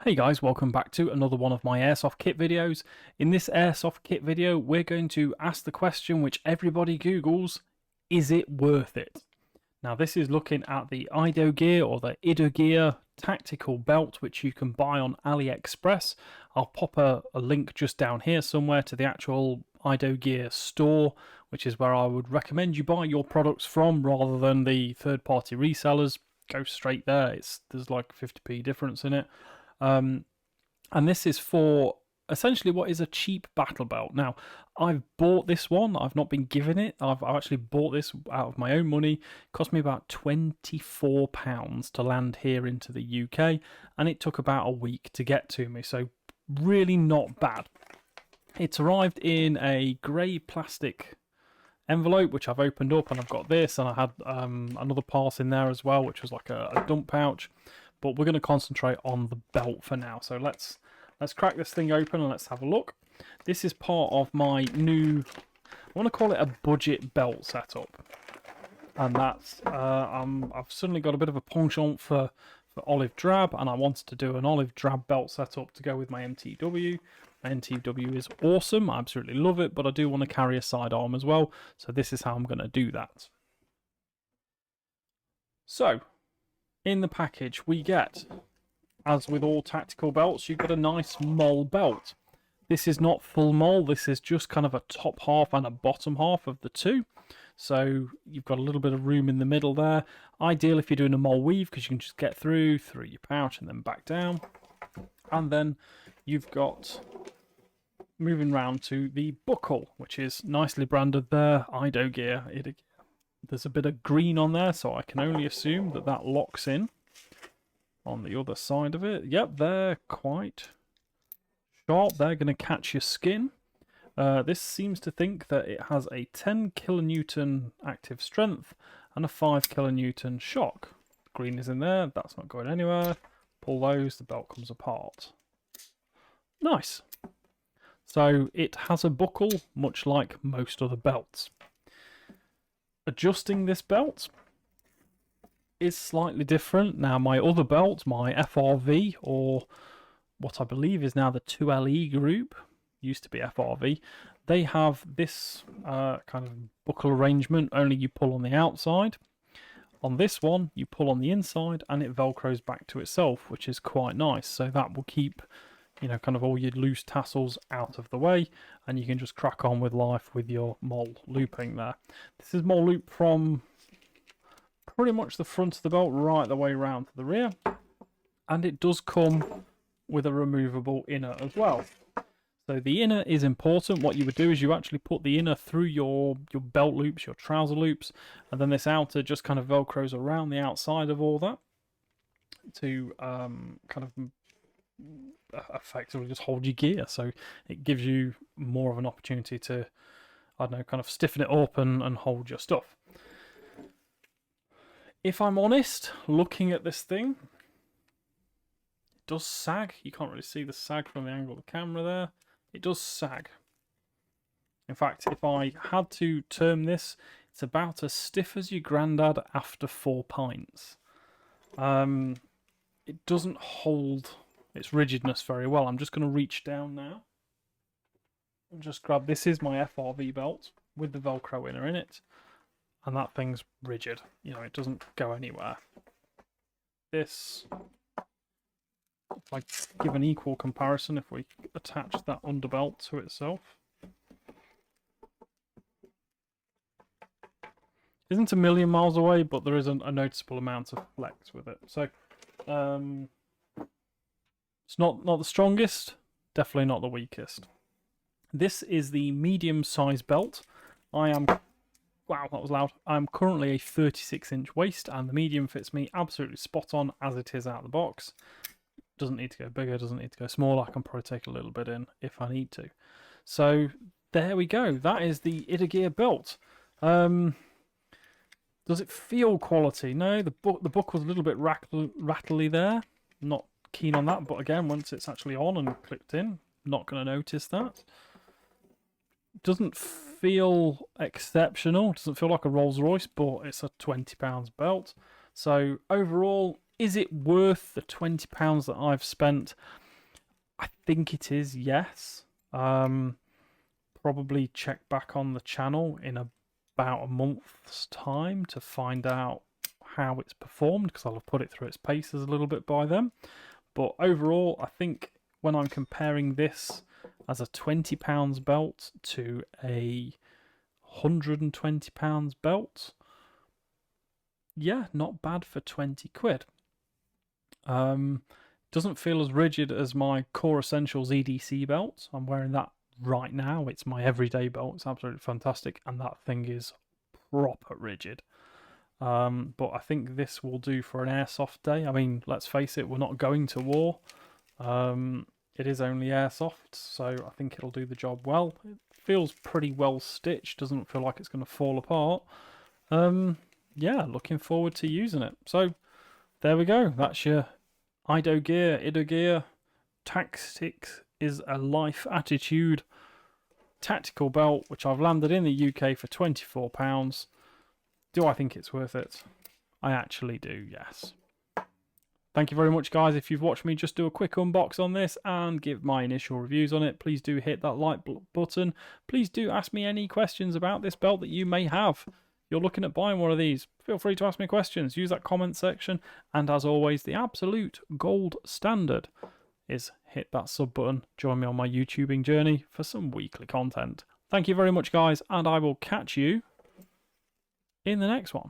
Hey guys, welcome back to another one of my Airsoft kit videos. In this Airsoft kit video, we're going to ask the question which everybody Googles, is it worth it? Now this is looking at the IDOGear or the IDOGear tactical belt, which you can buy on AliExpress. I'll pop a link just down here somewhere to the actual IDOGear store, which is where I would recommend you buy your products from rather than the third-party resellers. Go straight there. There's like 50p difference in it. And this is for essentially what is a cheap battle belt. Now, I've bought this one. I've not been given it. I've actually bought this out of my own money. It cost me about £24 to land here into the UK, and it took about a week to get to me. So really not bad. It's arrived in a grey plastic envelope, which I've opened up, and I've got this, and I had another parcel in there as well, which was like a dump pouch. But we're going to concentrate on the belt for now. So let's crack this thing open and let's have a look. This is part of my new, I want to call it a budget belt setup. And that's, I've suddenly got a bit of a penchant for olive drab, and I wanted to do an olive drab belt setup to go with my MTW. My MTW is awesome, I absolutely love it, but I do want to carry a sidearm as well. So this is how I'm going to do that. So, in the package we get, as with all tactical belts, you've got a nice Molle belt. This is not full Molle, this is just kind of a top half and a bottom half of the two. So you've got a little bit of room in the middle there. Ideal if you're doing a Molle weave, because you can just get through your pouch and then back down. And then you've got, moving round to the buckle, which is nicely branded there, IDOGear. There's a bit of green on there, so I can only assume that that locks in on the other side of it. Yep, they're quite sharp. They're going to catch your skin. This seems to think that it has a 10 kilonewton active strength and a 5 kilonewton shock. Green is in there. That's not going anywhere. Pull those. The belt comes apart. Nice. So it has a buckle, much like most other belts. Adjusting this belt is slightly different. Now my other belt, my FRV, or what I believe is now the 2LE group, used to be FRV, they have this kind of buckle arrangement, only you pull on the outside. On this one, you pull on the inside and it velcros back to itself, which is quite nice. So that will keep, you know, kind of all your loose tassels out of the way, and you can just crack on with life with your Molle looping there. This is Molle loop from pretty much the front of the belt right the way around to the rear, and it does come with a removable inner as well. So the inner is important. What you would do is you actually put the inner through your belt loops, your trouser loops, and then this outer just kind of velcros around the outside of all that to kind of effectively just hold your gear. So it gives you more of an opportunity to, I don't know, kind of stiffen it up and hold your stuff. If I'm honest, looking at this thing, it does sag. You can't really see the sag from the angle of the camera there. It does sag. In fact, if I had to term this, it's about as stiff as your granddad after 4 pints. It doesn't hold its rigidness very well. I'm just going to reach down now and just grab, this is my FRV belt with the Velcro inner in it, and that thing's rigid. You know, it doesn't go anywhere. This, if I give an equal comparison, if we attach that underbelt to itself, isn't a million miles away, but there is a noticeable amount of flex with it. So it's not the strongest, definitely not the weakest. This is the medium size belt. I am, wow, that was loud. I'm currently a 36-inch waist, and the medium fits me absolutely spot on as it is out of the box. Doesn't need to go bigger, doesn't need to go smaller. I can probably take a little bit in if I need to. So there we go. That is the IDOGear belt. Does it feel quality? No, the buckle's a little bit rattly there. Not keen on that, but again, once it's actually on and clipped in, not going to notice that. Doesn't feel exceptional. Doesn't feel like a Rolls Royce, but it's a £20 belt. So overall, Is it worth the £20 that I've spent? I think it is, yes. Probably check back on the channel in about a month's time to find out how it's performed, because I'll have put it through its paces a little bit by then. But overall, I think when I'm comparing this as a £20 belt to a £120 belt, yeah, not bad for 20 quid. Doesn't feel as rigid as my Core Essentials EDC belt. I'm wearing that right now. It's my everyday belt. It's absolutely fantastic, and that thing is proper rigid. But I think this will do for an airsoft day. I mean, let's face it, we're not going to war. It is only airsoft, so I think it'll do the job well. It feels pretty well stitched, doesn't feel like it's going to fall apart. Yeah, looking forward to using it. So there we go. That's your IDOGear Tactics is a Life Attitude tactical belt, which I've landed in the UK for £24. Do I think it's worth it? I actually do, yes. Thank you very much, guys. If you've watched me just do a quick unbox on this and give my initial reviews on it, please do hit that like button. Please do ask me any questions about this belt that you may have. You're looking at buying one of these, feel free to ask me questions. Use that comment section. And as always, the absolute gold standard is hit that sub button. Join me on my YouTubing journey for some weekly content. Thank you very much, guys, and I will catch you in the next one.